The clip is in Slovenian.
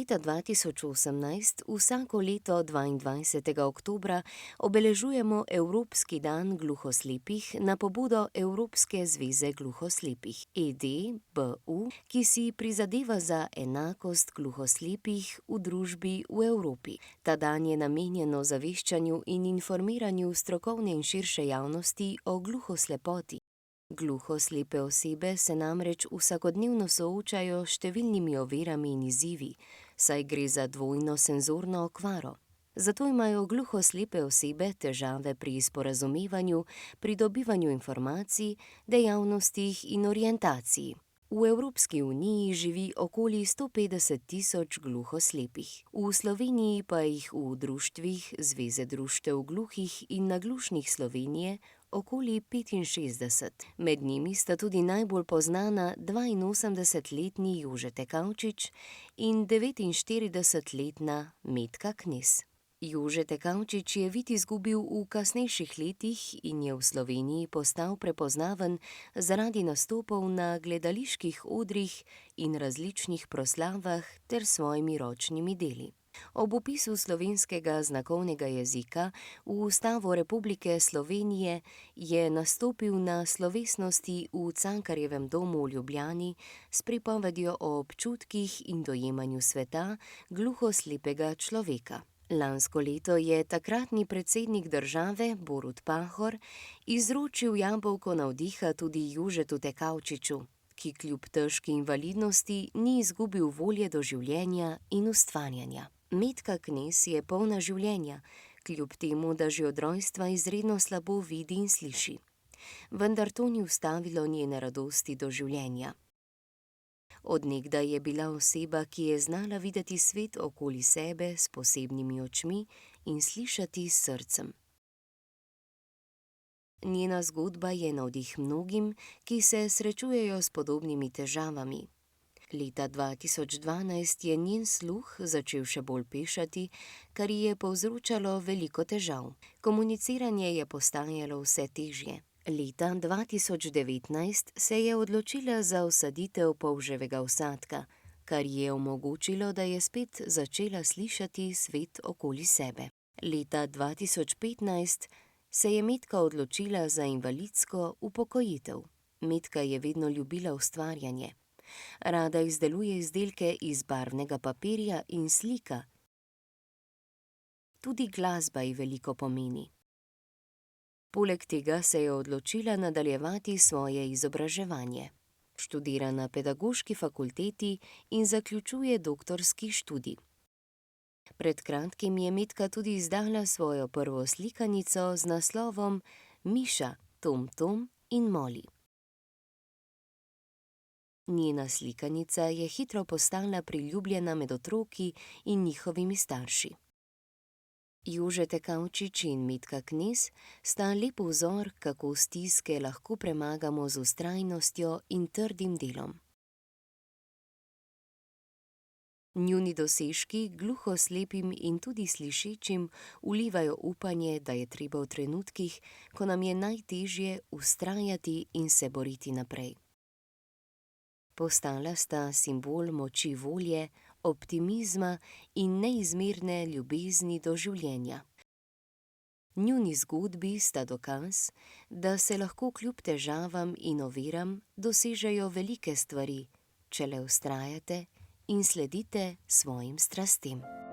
leta 2018 vsako leto 22. oktobra obeležujemo Evropski dan gluhoslepih na pobudo Evropske zveze gluhoslepih EDBU, ki si prizadeva za enakost gluhoslepih v družbi v Evropi. Ta dan je namenjen ozaveščanju in informiranju strokovne in širše javnosti o gluhoslepoti. Gluhoslepe osebe se namreč vsakodnevno soočajo s številnimi ovirami in izzivi, saj gre za dvojno senzorno okvaro. Zato imajo gluhoslepe osebe težave pri sporazumevanju, pridobivanju informacij, dejavnostih in orientaciji. V Evropski uniji živi okoli 150 tisoč gluhoslepih. V Sloveniji pa jih v društvih Zveze društev gluhih in naglušnih Slovenije okoli 65. Med njimi sta tudi najbolj poznana 82-letni Jožete Kavčič in 49-letna Metka Knez. Jožete Kavčič je vid izgubil v kasnejših letih in je v Sloveniji postal prepoznaven zaradi nastopov na gledaliških odrih in različnih proslavah ter svojimi ročnimi deli. Ob vpisu slovenskega znakovnega jezika v Ustavo Republike Slovenije je nastopil na slovesnosti v Cankarjevem domu v Ljubljani s pripovedjo o občutkih in dojemanju sveta gluhoslepega človeka. Lansko leto je takratni predsednik države Borut Pahor izročil jabolko navdiha tudi Jožetu Kavčiču, ki kljub težki invalidnosti ni izgubil volje do življenja in ustvarjanja. Metka Knez je polna življenja, kljub temu, da že od rojstva izredno slabo vidi in sliši. Vendar to ni ustavilo njene radosti do življenja. Od nekdaj je bila oseba, ki je znala videti svet okoli sebe s posebnimi očmi in slišati s srcem. Njena zgodba je navdih mnogim, ki se srečujejo s podobnimi težavami. Leta 2012 je njen sluh začel še bolj pešati, kar ji je povzročalo veliko težav. Komuniciranje je postajalo vse težje. Leta 2019 se je odločila za vsaditev polževega vsadka, kar ji je omogočilo, da je spet začela slišati svet okoli sebe. Leta 2015 se je Metka odločila za invalidsko upokojitev. Metka je vedno ljubila ustvarjanje. Rada izdeluje izdelke iz barvnega papirja in slika. Tudi glasba ji veliko pomeni. Poleg tega se je odločila nadaljevati svoje izobraževanje. Študira na pedagoški fakulteti in zaključuje doktorski študij. Pred kratkim je Metka tudi izdala svojo prvo slikanico z naslovom Miša, Tom Tom in Moli. Njena slikanica je hitro postala priljubljena med otroki in njihovimi starši. Jožete Kavčič in Metka Knez sta lep vzor, kako stiske lahko premagamo z vztrajnostjo in trdim delom. Njuni dosežki gluhoslepim in tudi slišečim vlivajo upanje, da je treba v trenutkih, ko nam je najtežje, vztrajati in se boriti naprej. Postala sta simbol moči volje, optimizma in neizmerne ljubezni do življenja. Njuni zgodbi sta dokaz, da se lahko kljub težavam in oviram dosežejo velike stvari, če le vztrajate in sledite svojim strastem.